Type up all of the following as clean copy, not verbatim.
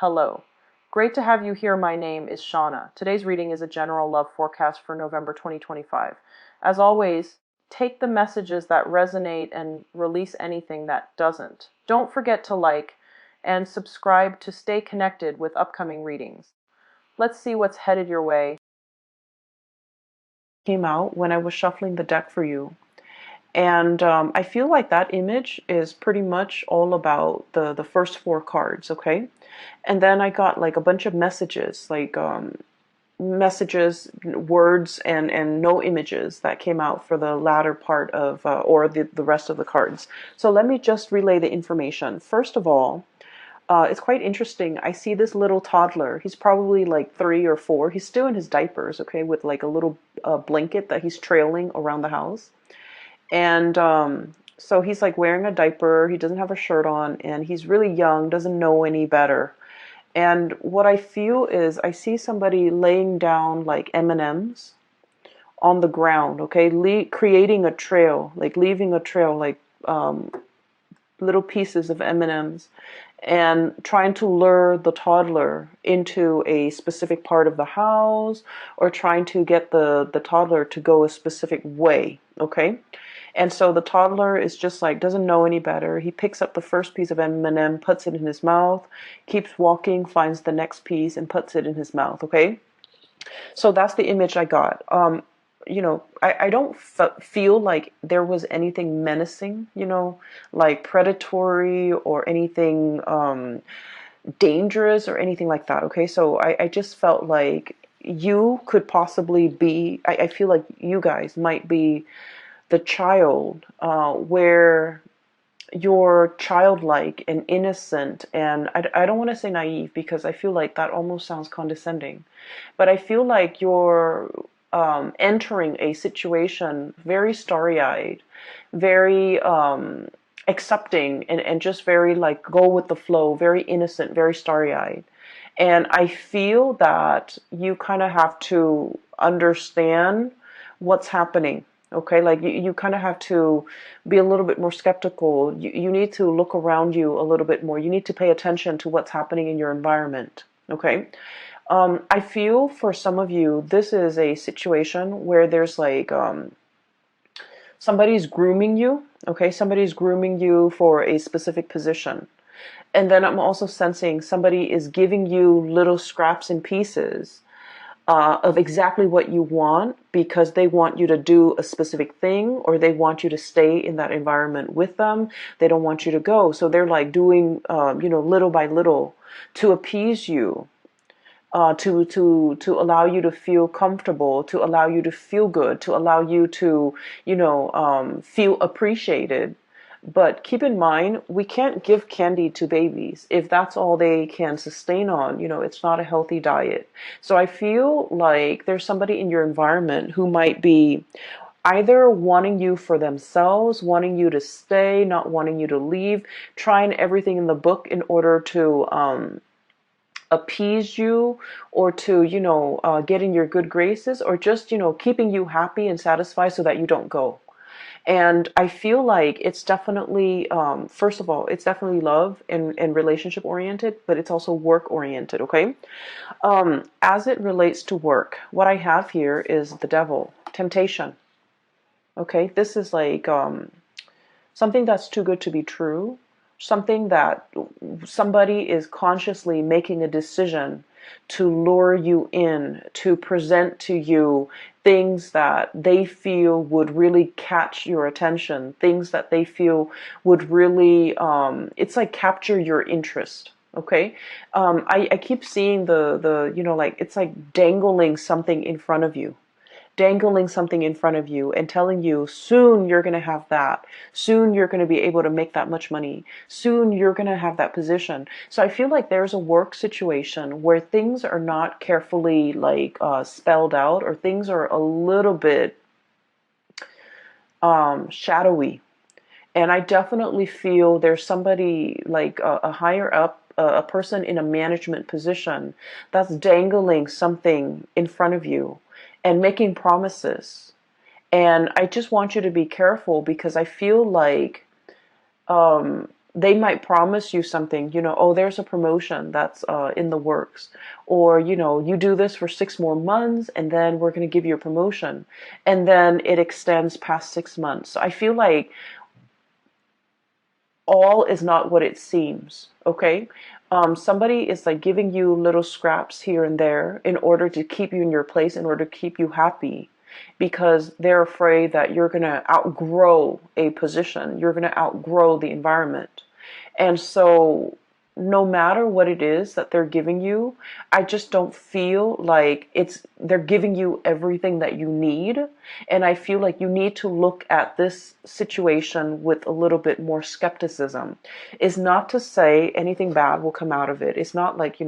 Hello. Great to have you here. My name is Shauna. Today's reading is a general love forecast for November 2025. As always, take the messages that resonate and release anything that doesn't. Don't forget to like and subscribe to stay connected with upcoming readings. Let's see what's headed your way. Came out when I was shuffling the deck for you. And I feel like that image is pretty much all about the first four cards, okay? And then I got like a bunch of messages, like messages, words, and no images that came out for the latter part of, or the rest of the cards. So let me just relay the information. First of all, it's quite interesting. I see this little toddler. He's probably like 3 or 4. He's still in his diapers, okay, with like a little blanket that he's trailing around the house. And so he's like wearing a diaper. He doesn't have a shirt on, and he's really young, doesn't know any better. And what I feel is I see somebody laying down like M&Ms on the ground, okay, creating a trail, like leaving a trail, like little pieces of M&Ms, and trying to lure the toddler into a specific part of the house, or trying to get the toddler to go a specific way, okay? And so the toddler is just like, doesn't know any better. He picks up the first piece of M&M, puts it in his mouth, keeps walking, finds the next piece, and puts it in his mouth, okay? So that's the image I got. I don't feel like there was anything menacing, like predatory or anything dangerous or anything like that, okay? So I just felt like you could possibly be, I feel like you guys might be the child where you're childlike and innocent, and I don't want to say naive because I feel like that almost sounds condescending, but I feel like you're entering a situation very starry-eyed, very accepting, and just very like go with the flow, very innocent, very starry-eyed. And I feel that you kind of have to understand what's happening. Okay, like you kind of have to be a little bit more skeptical. You need to look around you a little bit more. You need to pay attention to what's happening in your environment. Okay, I feel for some of you, this is a situation where there's like somebody's grooming you. Okay, somebody's grooming you for a specific position. And then I'm also sensing somebody is giving you little scraps and pieces of exactly what you want, because they want you to do a specific thing, or they want you to stay in that environment with them. They don't want you to go. So they're like doing, little by little to appease you, to allow you to feel comfortable, to allow you to feel good, to allow you to, feel appreciated. But keep in mind, we can't give candy to babies if that's all they can sustain on. It's not a healthy diet. So I feel like there's somebody in your environment who might be either wanting you for themselves, wanting you to stay, not wanting you to leave, trying everything in the book in order to appease you, or to get in your good graces, or just keeping you happy and satisfied so that you don't go. And I feel like it's definitely, first of all, it's definitely love and relationship oriented, but it's also work oriented, okay? As it relates to work, what I have here is the devil, temptation, okay? This is like something that's too good to be true, something that somebody is consciously making a decision to lure you in, to present to you things that they feel would really catch your attention, things that they feel would really, it's like capture your interest. Okay, I keep seeing like it's like dangling something in front of you and telling you soon you're going to have that. Soon you're going to be able to make that much money. Soon you're going to have that position. So I feel like there's a work situation where things are not carefully like spelled out, or things are a little bit shadowy. And I definitely feel there's somebody like a higher up, a person in a management position that's dangling something in front of you and making promises. And I just want you to be careful, because I feel like they might promise you something, oh, there's a promotion that's in the works, or, you do this for 6 more months and then we're going to give you a promotion. And then it extends past 6 months. So I feel like all is not what it seems, okay? Somebody is like giving you little scraps here and there in order to keep you in your place, in order to keep you happy, because they're afraid that you're going to outgrow a position, you're going to outgrow the environment. And so no matter what it is that they're giving you, I just don't feel like they're giving you everything that you need. And I feel like you need to look at this situation with a little bit more skepticism. It's not to say anything bad will come out of it. It's not like,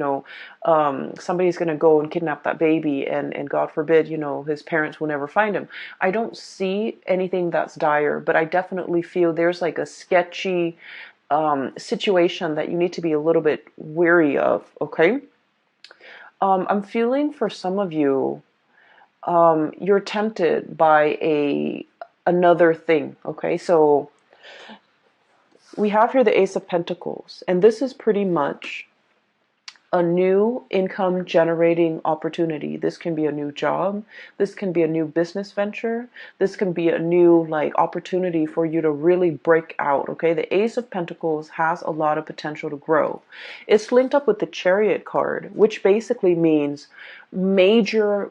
somebody's going to go and kidnap that baby and God forbid, his parents will never find him. I don't see anything that's dire, but I definitely feel there's like a sketchy situation that you need to be a little bit wary of, okay? I'm feeling for some of you, you're tempted by another thing, okay? So we have here the Ace of Pentacles, and this is pretty much a new income generating opportunity. This can be a new job. This can be a new business venture. This can be a new opportunity for you to really break out. Okay. The Ace of Pentacles has a lot of potential to grow. It's linked up with the Chariot card, which basically means major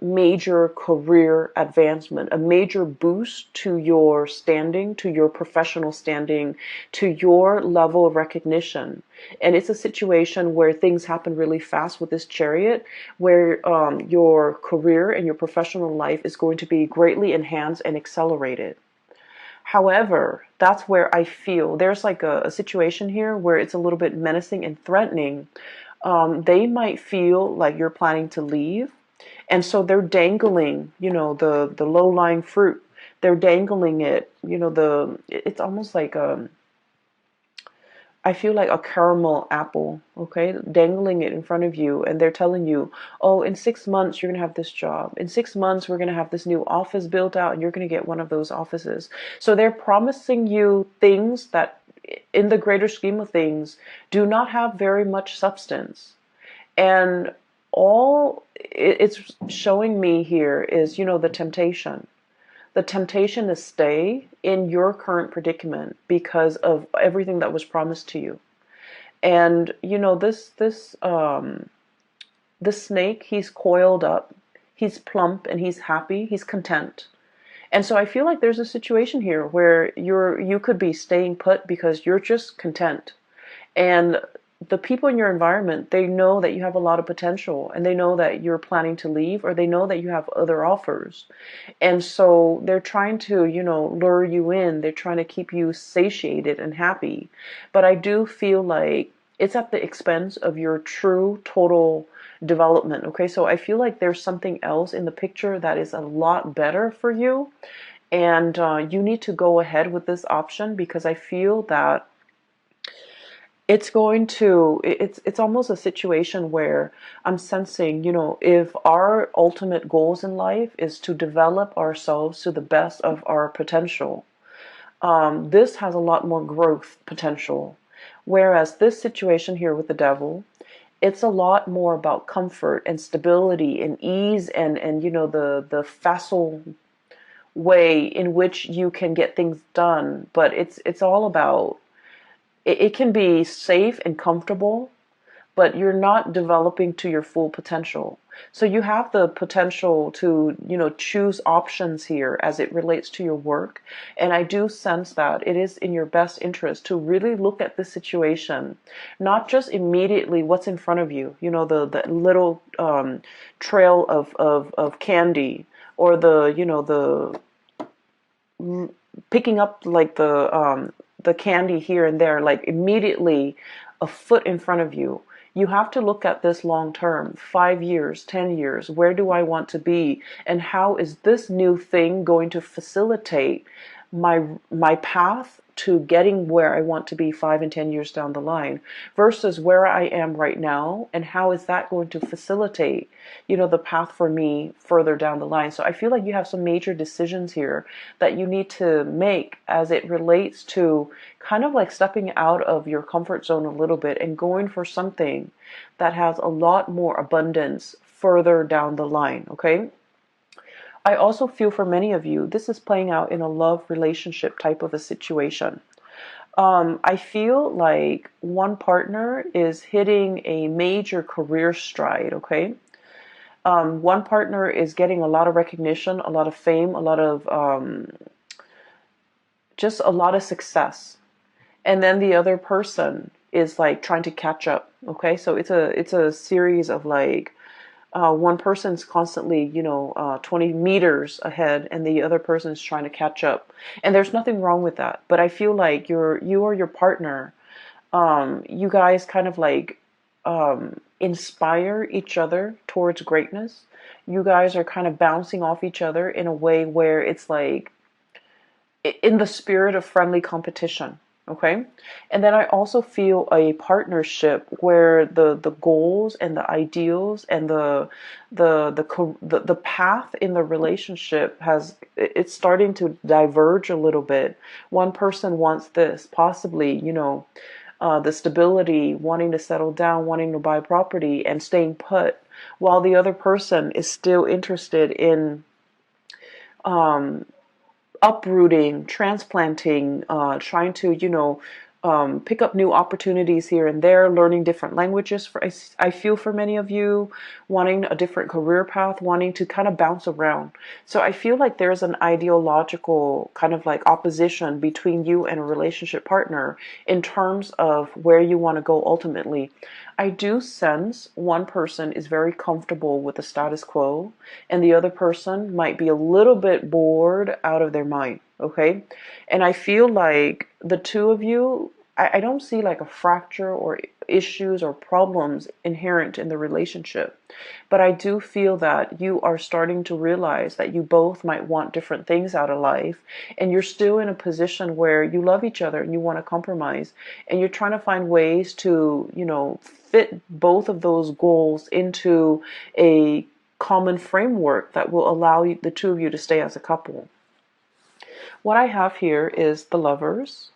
career advancement, a major boost to your standing, to your professional standing, to your level of recognition. And it's a situation where things happen really fast with this Chariot, where your career and your professional life is going to be greatly enhanced and accelerated. However, that's where I feel there's like a situation here where it's a little bit menacing and threatening. They might feel like you're planning to leave. And so they're dangling, the low-lying fruit. They're dangling it, it's almost like I feel like a caramel apple, okay, dangling it in front of you, and they're telling you, oh, in 6 months you're gonna have this job. In 6 months we're gonna have this new office built out, and you're gonna get one of those offices. So they're promising you things that, in the greater scheme of things, do not have very much substance. And all it's showing me here is, the temptation. The temptation to stay in your current predicament because of everything that was promised to you. And this snake, he's coiled up, he's plump, and he's happy, he's content. And so I feel like there's a situation here where you could be staying put because you're just content. And the people in your environment, they know that you have a lot of potential, and they know that you're planning to leave, or they know that you have other offers. And so they're trying to, lure you in. They're trying to keep you satiated and happy. But I do feel like it's at the expense of your true total development. Okay, so I feel like there's something else in the picture that is a lot better for you. And you need to go ahead with this option, because I feel that it's almost a situation where I'm sensing, if our ultimate goals in life is to develop ourselves to the best of our potential, this has a lot more growth potential. Whereas this situation here with the devil, it's a lot more about comfort and stability and ease, and the facile way in which you can get things done. But it's all about, it can be safe and comfortable, but you're not developing to your full potential. So you have the potential to, choose options here as it relates to your work. And I do sense that it is in your best interest to really look at this situation, not just immediately what's in front of you, the little trail of candy, or the picking up like the candy here and there, like immediately a foot in front of you. You have to look at this long term, 5 years, 10 years. Where do I want to be? And how is this new thing going to facilitate my path to getting where I want to be 5 and 10 years down the line versus where I am right now, and how is that going to facilitate, the path for me further down the line. So I feel like you have some major decisions here that you need to make as it relates to kind of like stepping out of your comfort zone a little bit and going for something that has a lot more abundance further down the line, okay? I also feel for many of you, this is playing out in a love relationship type of a situation. I feel like one partner is hitting a major career stride, okay? One partner is getting a lot of recognition, a lot of fame, a lot of just a lot of success. And then the other person is like trying to catch up, okay? So it's a series of like one person's constantly, 20 meters ahead, and the other person is trying to catch up. And there's nothing wrong with that. But I feel like you or your partner, you guys kind of like inspire each other towards greatness. You guys are kind of bouncing off each other in a way where it's like in the spirit of friendly competition. Okay. And then I also feel a partnership where the goals and the ideals and the path in the relationship it's starting to diverge a little bit. One person wants this, possibly, the stability, wanting to settle down, wanting to buy property and staying put, while the other person is still interested in uprooting, transplanting, trying to, pick up new opportunities here and there, learning different languages. I feel for many of you, wanting a different career path, wanting to kind of bounce around. So I feel like there's an ideological kind of like opposition between you and a relationship partner in terms of where you want to go ultimately. I do sense one person is very comfortable with the status quo, and the other person might be a little bit bored out of their mind, okay? And I feel like the two of you, I don't see like a fracture or issues or problems inherent in the relationship. But I do feel that you are starting to realize that you both might want different things out of life, and you're still in a position where you love each other and you want to compromise, and you're trying to find ways to, fit both of those goals into a common framework that will allow the two of you to stay as a couple. What I have here is the Lovers,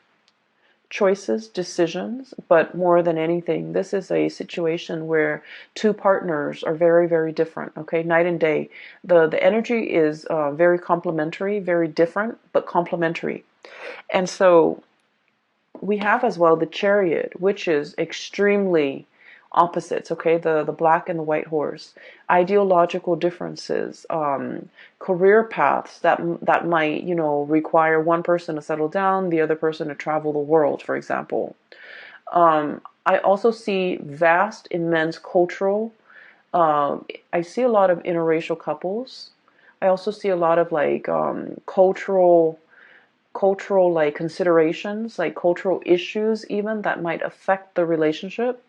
choices, decisions, but more than anything, this is a situation where two partners are very, very different, okay? Night and day. The energy is very complementary, very different, but complementary. And so we have as well the Chariot, which is extremely opposites, okay? The black and the white horse, ideological differences, career paths that might, require one person to settle down, the other person to travel the world, for example. I also see vast, immense cultural. I see a lot of interracial couples. I also see a lot of like cultural like considerations, like cultural issues even that might affect the relationship.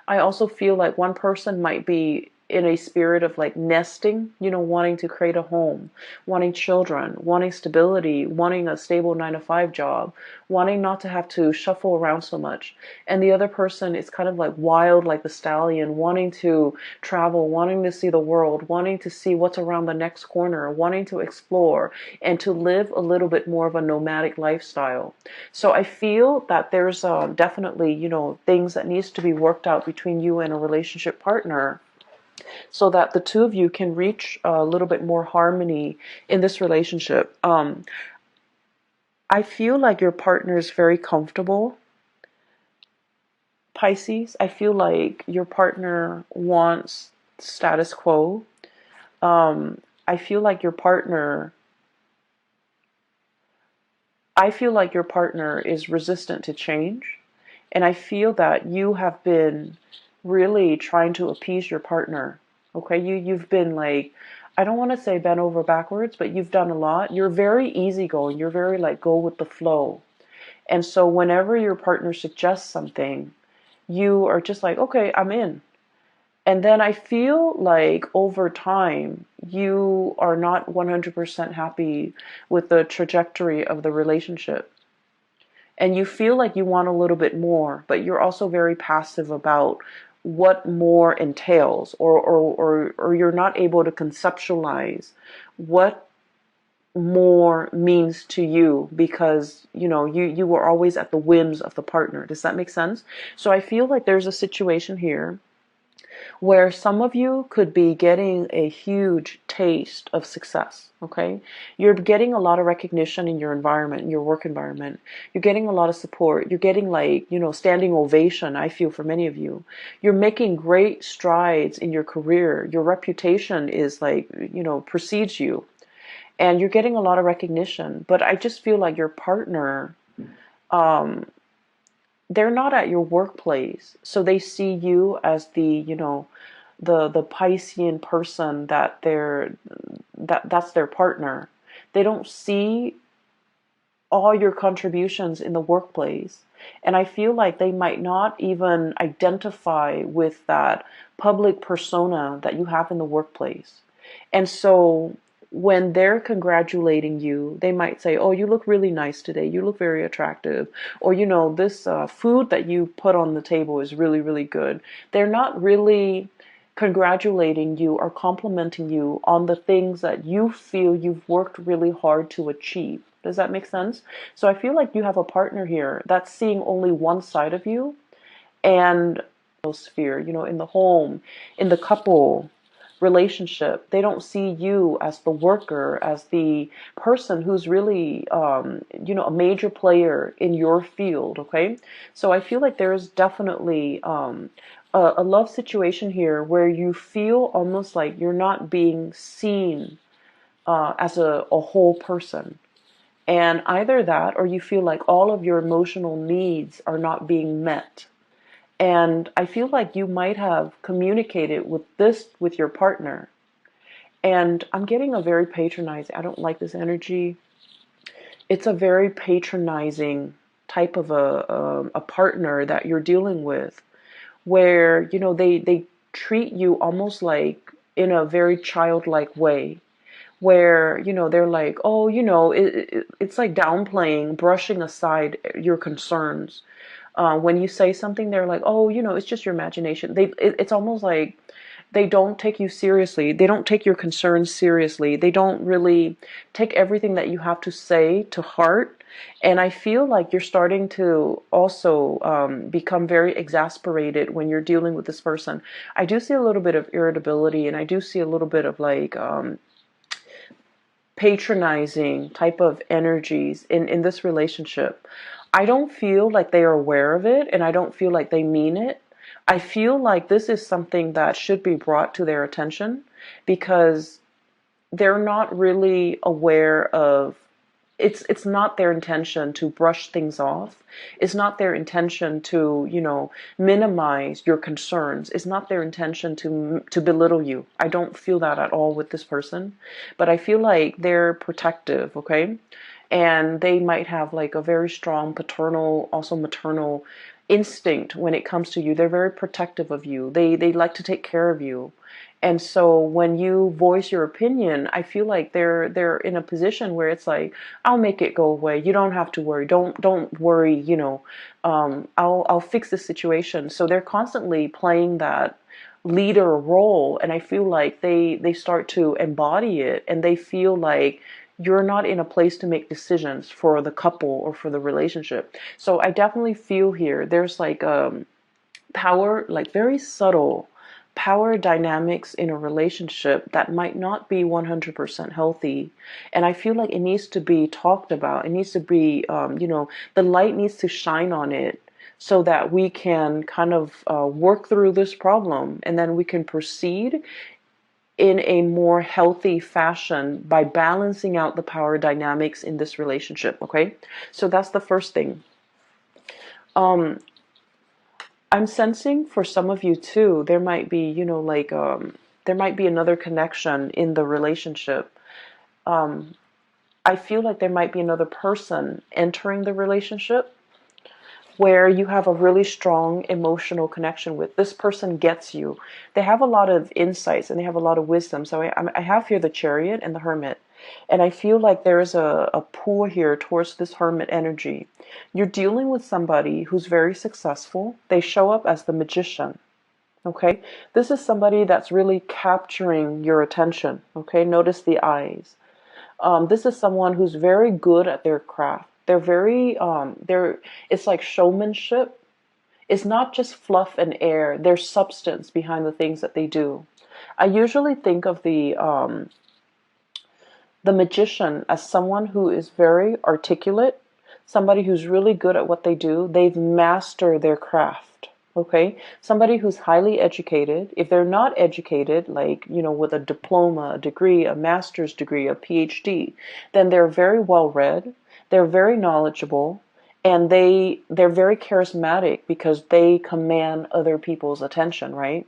I also feel like one person might be in a spirit of like nesting, wanting to create a home, wanting children, wanting stability, wanting a stable 9 to 5 job, wanting not to have to shuffle around so much. And the other person is kind of like wild, like the stallion, wanting to travel, wanting to see the world, wanting to see what's around the next corner, wanting to explore and to live a little bit more of a nomadic lifestyle. So I feel that there's definitely, things that needs to be worked out between you and a relationship partner, so that the two of you can reach a little bit more harmony in this relationship. I feel like your partner is very comfortable, Pisces. I feel like your partner wants status quo. I feel like your partner is resistant to change. And I feel that you have been really trying to appease your partner. Okay, you've been like, I don't want to say bent over backwards, but you've done a lot. You're very easygoing. You're very like go with the flow. And so whenever your partner suggests something, you are just like, okay, I'm in. And then I feel like over time, you are not 100% happy with the trajectory of the relationship. And you feel like you want a little bit more, but you're also very passive about what more entails, or you're not able to conceptualize what more means to you, because you were always at the whims of the partner. Does that make sense? So I feel like there's a situation here where some of you could be getting a huge taste of success. Okay, you're getting a lot of recognition in your environment, in your work environment. You're getting a lot of support. You're getting, like, standing ovation. I feel for many of you, you're making great strides in your career. Your reputation is, like, precedes you, and you're getting a lot of recognition. But I just feel like your partner, um, they're not at your workplace, so they see you as the Piscean person that's their partner. They don't see all your contributions in the workplace, and I feel like they might not even identify with that public persona that you have in the workplace. And so when they're congratulating you, they might say, "Oh, you look really nice today. You look very attractive." Or, "This food that you put on the table is really, really good." They're not really congratulating you or complimenting you on the things that you feel you've worked really hard to achieve. Does that make sense? So I feel like you have a partner here that's seeing only one side of you, and sphere, in the home, in the couple relationship, they don't see you as the worker, as the person who's really, a major player in your field. Okay, so I feel like there's definitely a love situation here where you feel almost like you're not being seen as a whole person. And either that, or you feel like all of your emotional needs are not being met. And I feel like you might have communicated with your partner. And I'm getting a very patronizing, I don't like this energy. It's a very patronizing type of a partner that you're dealing with, where, they treat you almost like in a very childlike way, where, they're like, "Oh, it's like downplaying, brushing aside your concerns. When you say something, they're like, "Oh, it's just your imagination." It's almost like they don't take you seriously. They don't take your concerns seriously. They don't really take everything that you have to say to heart. And I feel like you're starting to also become very exasperated when you're dealing with this person. I do see a little bit of irritability, and I do see a little bit of, like, patronizing type of energies in this relationship. I don't feel like they are aware of it, and I don't feel like they mean it. I feel like this is something that should be brought to their attention, because they're not really aware of, it's not their intention to brush things off. It's not their intention to, minimize your concerns. It's not their intention to belittle you. I don't feel that at all with this person. But I feel like they're protective, okay? And they might have, like, a very strong paternal, also maternal instinct when it comes to you. They're very protective of you. They like to take care of you. And so when you voice your opinion, I feel like they're in a position where it's like, "I'll make it go away. You don't have to worry. Don't worry. I'll fix the situation." So they're constantly playing that leader role, and I feel like they start to embody it, and they feel like you're not in a place to make decisions for the couple or for the relationship. So I definitely feel here there's, like, power, like very subtle power dynamics in a relationship that might not be 100% healthy. And I feel like it needs to be talked about. It needs to be, the light needs to shine on it, so that we can kind of work through this problem, and then we can proceed in a more healthy fashion by balancing out the power dynamics in this relationship. Okay, so that's the first thing. um I'm sensing for some of you too, there might be, like, there might be another connection in the relationship. Um, I feel like there might be another person entering the relationship. where you have a really strong emotional connection with. This person gets you. They have a lot of insights and they have a lot of wisdom. So I have here the Chariot and the Hermit. And I feel like there is a pull here towards this Hermit energy. You're dealing with somebody who's very successful. They show up as the Magician. Okay, this is somebody that's really capturing your attention. Okay, notice the eyes. This is someone who's very good at their craft. They're very, it's like showmanship. It's not just fluff and air. There's substance behind the things that they do. I usually think of the magician as someone who is very articulate, somebody who's really good at what they do. They've mastered their craft. Okay, somebody who's highly educated. If they're not educated, like, with a diploma, a degree, a master's degree, a PhD, then they're very well read, they're very knowledgeable, and they're very charismatic because they command other people's attention, right?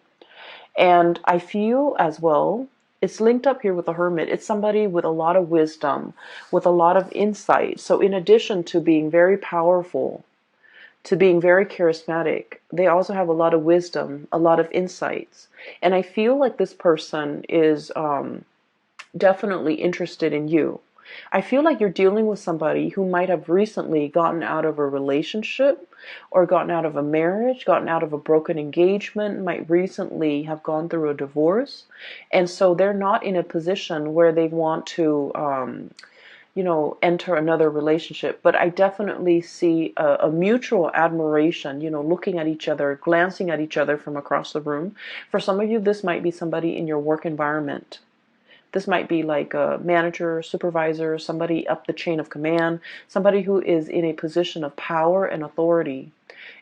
And I feel as well, it's linked up here with the Hermit. It's somebody with a lot of wisdom, with a lot of insight. So in addition to being very powerful, to being very charismatic, they also have a lot of wisdom, a lot of insights. And I feel like this person is definitely interested in you. I feel like you're dealing with somebody who might have recently gotten out of a relationship or gotten out of a marriage, gotten out of a broken engagement, might recently have gone through a divorce. And so they're not in a position where they want to enter another relationship. But I definitely see a mutual admiration, looking at each other, glancing at each other from across the room. For some of you, this might be somebody in your work environment. This might be like a manager, supervisor, somebody up the chain of command, somebody who is in a position of power and authority.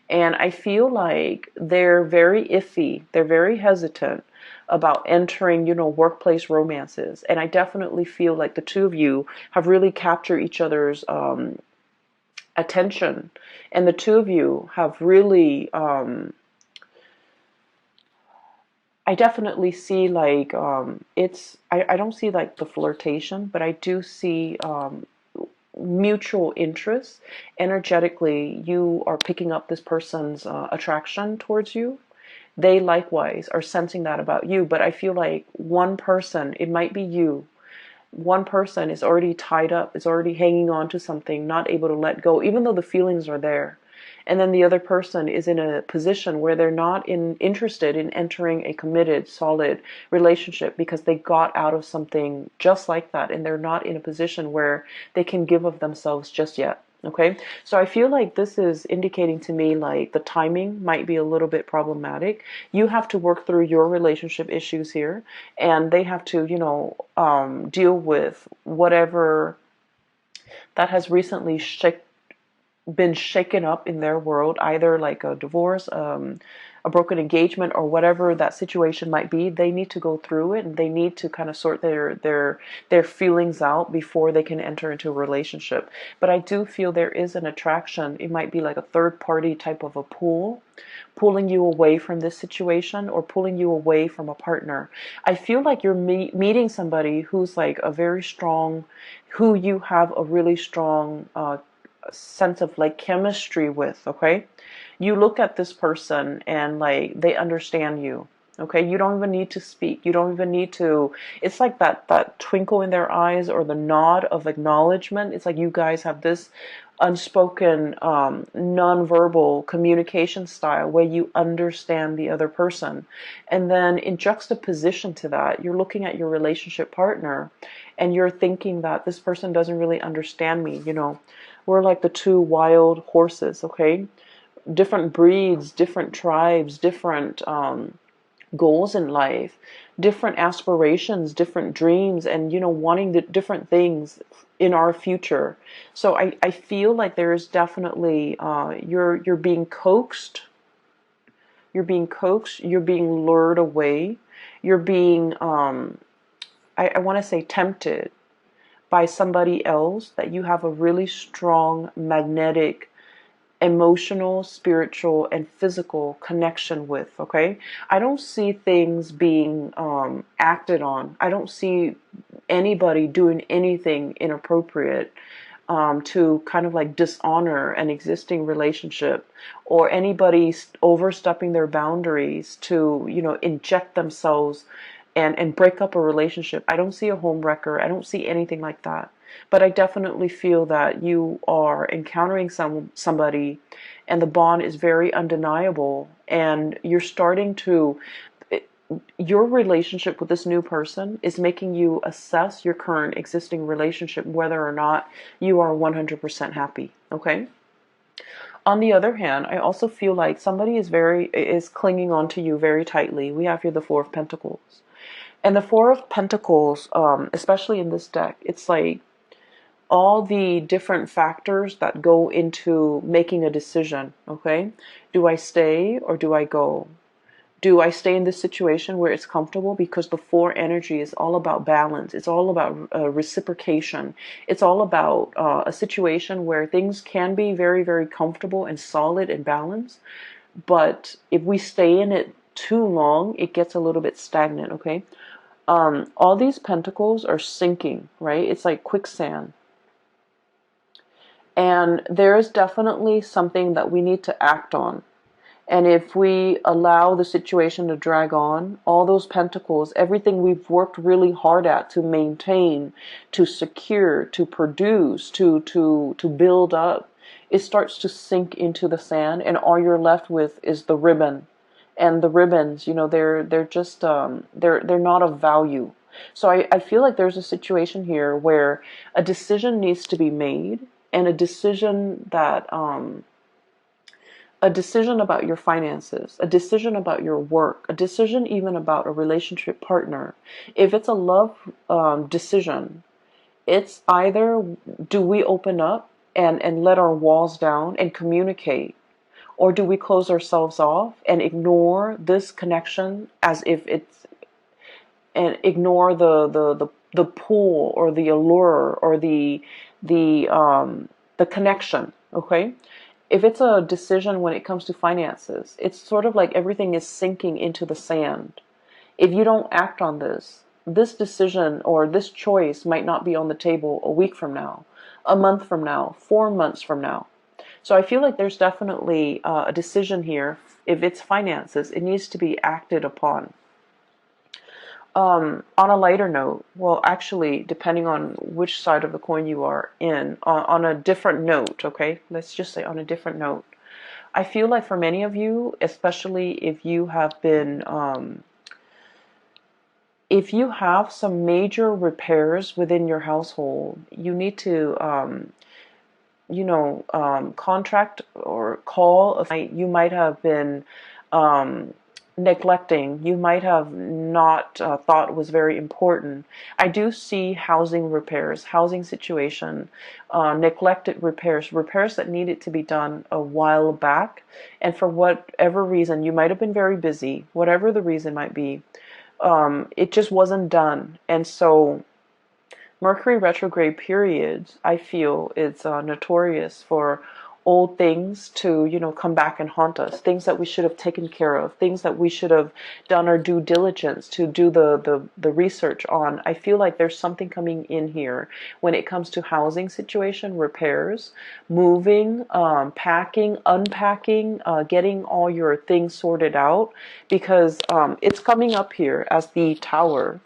And I feel like they're very iffy. They're very hesitant about entering, workplace romances. And I definitely feel like the two of you have really captured each other's attention. And the two of you have really, I definitely see like, I don't see like the flirtation, but I do see mutual interest. Energetically, you are picking up this person's attraction towards you. They likewise are sensing that about you. But I feel like one person, it might be you, one person is already tied up, is already hanging on to something, not able to let go, even though the feelings are there. And then the other person is in a position where they're not interested in entering a committed, solid relationship because they got out of something just like that, and they're not in a position where they can give of themselves just yet. Okay, so I feel like this is indicating to me like the timing might be a little bit problematic. You have to work through your relationship issues here, and they have to, deal with whatever that has recently been shaken up in their world, either like a divorce, a broken engagement, or whatever that situation might be. They need to go through it, and they need to kind of sort their feelings out before they can enter into a relationship. But I do feel there is an attraction. It might be like a third party type of a pull, pulling you away from this situation or pulling you away from a partner. I feel like you're meeting somebody who's like a very strong, who you have a really strong sense of like chemistry with. Okay, you look at this person and like they understand you. Okay, you don't even need to speak, you don't even need to, it's like that twinkle in their eyes or the nod of acknowledgement. It's like you guys have this unspoken non-verbal communication style where you understand the other person. And then in juxtaposition to that, you're looking at your relationship partner and you're thinking that this person doesn't really understand me. We're like the two wild horses. Okay, different breeds, different tribes, different goals in life, different aspirations, different dreams, and wanting the different things in our future. So I feel like there is definitely you're being coaxed, you're being lured away, you're being I want to say tempted by somebody else that you have a really strong magnetic, emotional, spiritual, and physical connection with. Okay, I don't see things being acted on. I don't see anybody doing anything inappropriate. to kind of like dishonor an existing relationship, or anybody overstepping their boundaries to, inject themselves and break up a relationship. I don't see a home wrecker. I don't see anything like that. But I definitely feel that you are encountering somebody and the bond is very undeniable, and you're starting to your relationship with this new person is making you assess your current existing relationship, whether or not you are 100% happy. Okay. On the other hand, I also feel like somebody is clinging on to you very tightly. We have here the Four of Pentacles, and the Four of Pentacles, especially in this deck, it's like all the different factors that go into making a decision. Okay, do I stay or do I go? Do I stay in this situation where it's comfortable? Because the four energy is all about balance. It's all about reciprocation. It's all about a situation where things can be very, very comfortable and solid and balanced. But if we stay in it too long, it gets a little bit stagnant, okay? All these pentacles are sinking, right? It's like quicksand. And there is definitely something that we need to act on. And if we allow the situation to drag on, all those pentacles, everything we've worked really hard at to maintain, to secure, to produce, to build up, it starts to sink into the sand, and all you're left with is the ribbon. And the ribbons, they're just they're not of value. So I feel like there's a situation here where a decision needs to be made, and a decision about your finances, a decision about your work, a decision even about a relationship partner. If it's a love decision, it's either do we open up and let our walls down and communicate, or do we close ourselves off and ignore this connection as if it's, and ignore the pull or the allure or the connection, okay? If it's a decision when it comes to finances, it's sort of like everything is sinking into the sand. If you don't act on this decision or this choice might not be on the table a week from now, a month from now, 4 months from now. So I feel like there's definitely a decision here. If it's finances, it needs to be acted upon. On a lighter note, well, actually, depending on which side of the coin you are in, on a different note, okay? Let's just say on a different note. I feel like for many of you, especially if you have been, if you have some major repairs within your household, you need to, contract or call. You might have been neglecting, you might have not thought was very important. I do see housing repairs, housing situation, neglected repairs, repairs that needed to be done a while back, and for whatever reason, you might have been very busy, whatever the reason might be, it just wasn't done. And so Mercury retrograde periods, I feel, is notorious for old things to, come back and haunt us. Things that we should have taken care of. Things that we should have done our due diligence to do the research on. I feel like there's something coming in here when it comes to housing situation, repairs, moving, packing, unpacking, getting all your things sorted out, because it's coming up here as the Tower.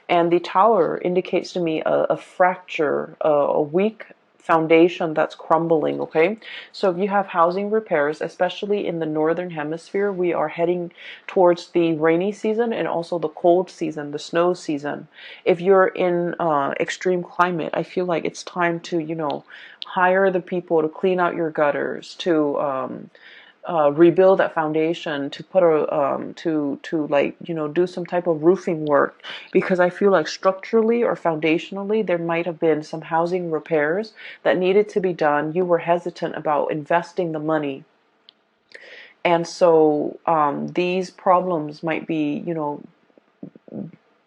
And the Tower indicates to me a fracture, a weak foundation that's crumbling, okay? So if you have housing repairs, especially in the northern hemisphere, we are heading towards the rainy season and also the cold season, the snow season. If you're in extreme climate, I feel like it's time to, hire the people to clean out your gutters, to rebuild that foundation, to put a to like do some type of roofing work, because I feel like structurally or foundationally there might have been some housing repairs that needed to be done. You were hesitant about investing the money, and so these problems might be,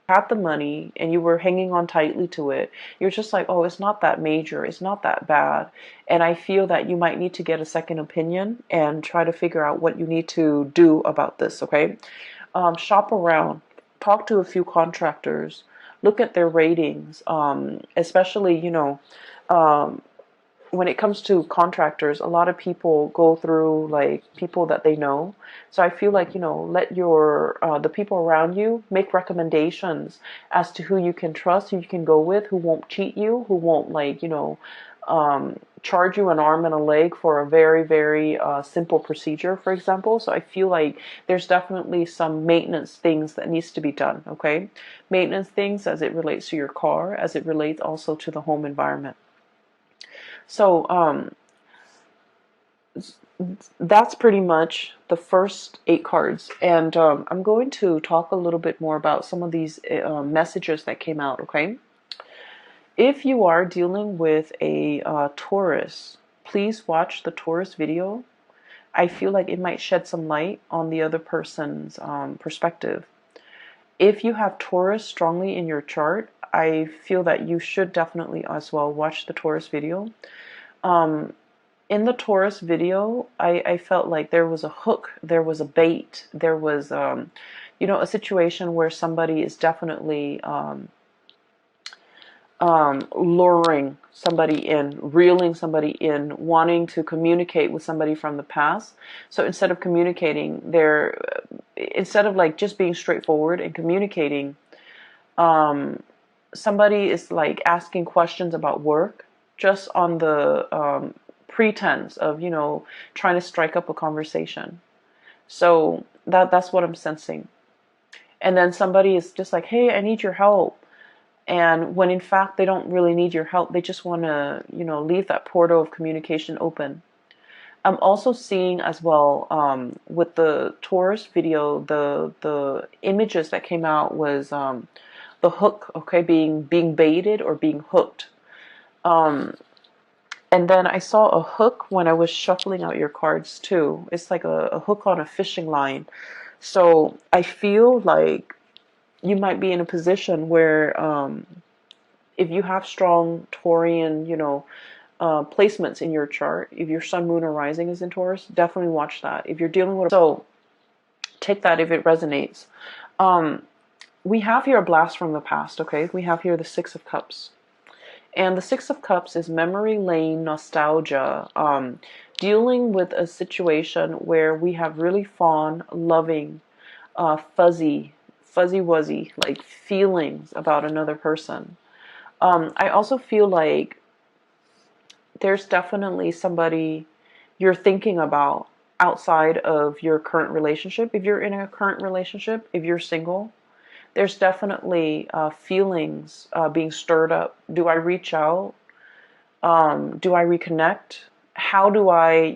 had the money and you were hanging on tightly to it. You're just like, oh, it's not that major, it's not that bad. And I feel that you might need to get a second opinion and try to figure out what you need to do about this, okay? Shop around, talk to a few contractors, look at their ratings, especially, when it comes to contractors, a lot of people go through like people that they know. So I feel like, let your the people around you make recommendations as to who you can trust, who you can go with, who won't cheat you, who won't like, charge you an arm and a leg for a very, very simple procedure, for example. So I feel like there's definitely some maintenance things that needs to be done, okay? Maintenance things as it relates to your car, as it relates also to the home environment. So that's pretty much the first 8 cards. And I'm going to talk a little bit more about some of these messages that came out, okay? If you are dealing with a Taurus, please watch the Taurus video. I feel like it might shed some light on the other person's perspective. If you have Taurus strongly in your chart, I feel that you should definitely as well watch the Taurus video. In the Taurus video, I felt like there was a hook, there was a bait, there was, a situation where somebody is definitely luring somebody in, reeling somebody in, wanting to communicate with somebody from the past. So instead of communicating, instead of like just being straightforward and communicating, somebody is like asking questions about work just on the pretense of, trying to strike up a conversation. So that's what I'm sensing. And then somebody is just like, hey, I need your help. And when in fact they don't really need your help, they just want to, leave that portal of communication open. I'm also seeing as well with the Taurus video, the images that came out was the hook, okay, being baited or being hooked. And then I saw a hook when I was shuffling out your cards too. It's like a hook on a fishing line. So I feel like you might be in a position where if you have strong Taurian, placements in your chart, if your sun, moon, or rising is in Taurus, definitely watch that. If you're dealing with, so take that if it resonates. We have here a blast from the past, okay? We have here the Six of Cups. And the Six of Cups is memory lane, nostalgia, dealing with a situation where we have really fond, loving, fuzzy wuzzy, like feelings about another person. I also feel like there's definitely somebody you're thinking about outside of your current relationship. If you're in a current relationship, if you're single, there's definitely feelings being stirred up. Do I reach out? Do I reconnect? How do I,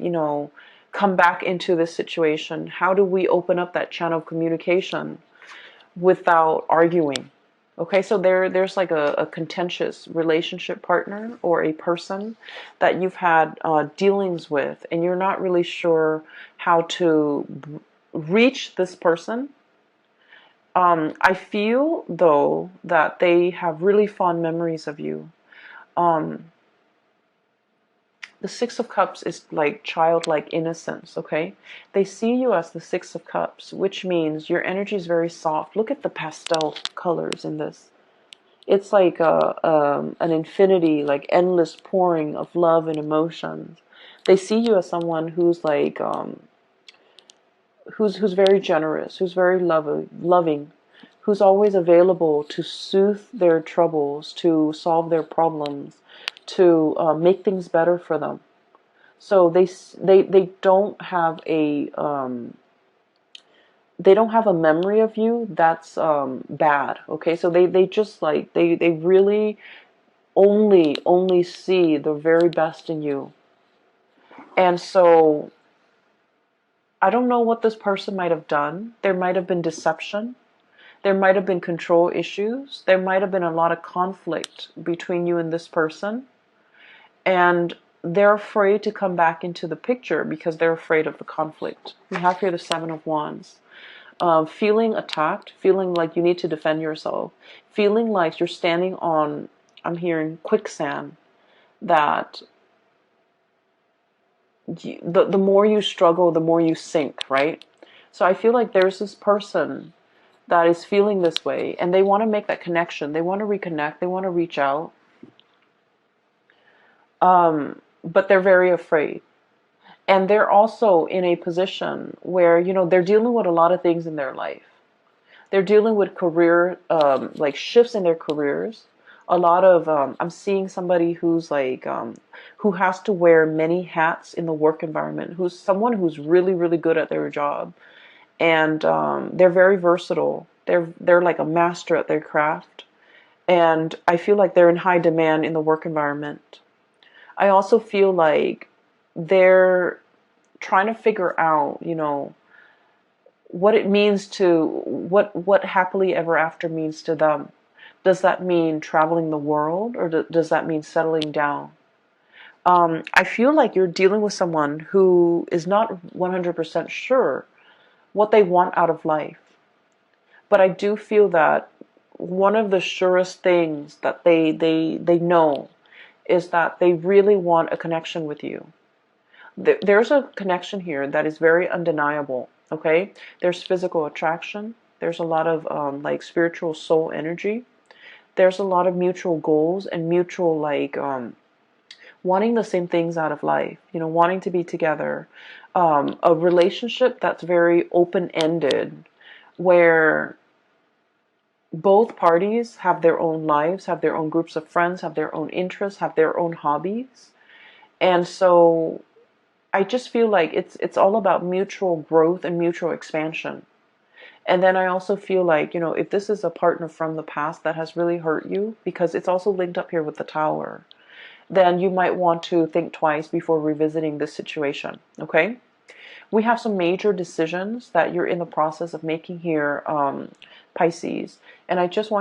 come back into this situation? How do we open up that channel of communication without arguing? Okay, so there's like a contentious relationship partner or a person that you've had dealings with, and you're not really sure how to reach this person. I feel, though, that they have really fond memories of you. The Six of Cups is like childlike innocence, okay? They see you as the Six of Cups, which means your energy is very soft. Look at the pastel colors in this. It's like an infinity, like endless pouring of love and emotions. They see you as someone who's like, who's very generous, who's very loving, who's always available to soothe their troubles, to solve their problems, to make things better for them. So they don't have a memory of you that's bad. Okay, so they just like they really only see the very best in you. And so I don't know what this person might have done. There might have been deception. There might have been control issues. There might have been a lot of conflict between you and this person. And they're afraid to come back into the picture because they're afraid of the conflict. We have here the Seven of Wands. Feeling attacked, feeling like you need to defend yourself, feeling like you're standing on, I'm hearing, quicksand, that the more you struggle, the more you sink, right? So I feel like there's this person that is feeling this way, and they want to make that connection. They want to reconnect. They want to reach out. but they're very afraid. And they're also in a position where, they're dealing with a lot of things in their life. They're dealing with career, like shifts in their careers. A lot of, I'm seeing somebody who's like, who has to wear many hats in the work environment, who's someone who's really, really good at their job. And they're very versatile. They're like a master at their craft. And I feel like they're in high demand in the work environment. I also feel like they're trying to figure out, what it means to what happily ever after means to them. Does that mean traveling the world, or does that mean settling down? I feel like you're dealing with someone who is not 100% sure what they want out of life. But I do feel that one of the surest things that they know is that they really want a connection with you. There's a connection here that is very undeniable. Okay, there's physical attraction. There's a lot of like spiritual soul energy. There's a lot of mutual goals and mutual like wanting the same things out of life. Wanting to be together. A relationship that's very open-ended, where both parties have their own lives, have their own groups of friends, have their own interests, have their own hobbies. And so I just feel like it's all about mutual growth and mutual expansion. And then I also feel like, if this is a partner from the past that has really hurt you, because it's also linked up here with the Tower, then you might want to think twice before revisiting this situation, okay? We have some major decisions that you're in the process of making here, Pisces. And I just want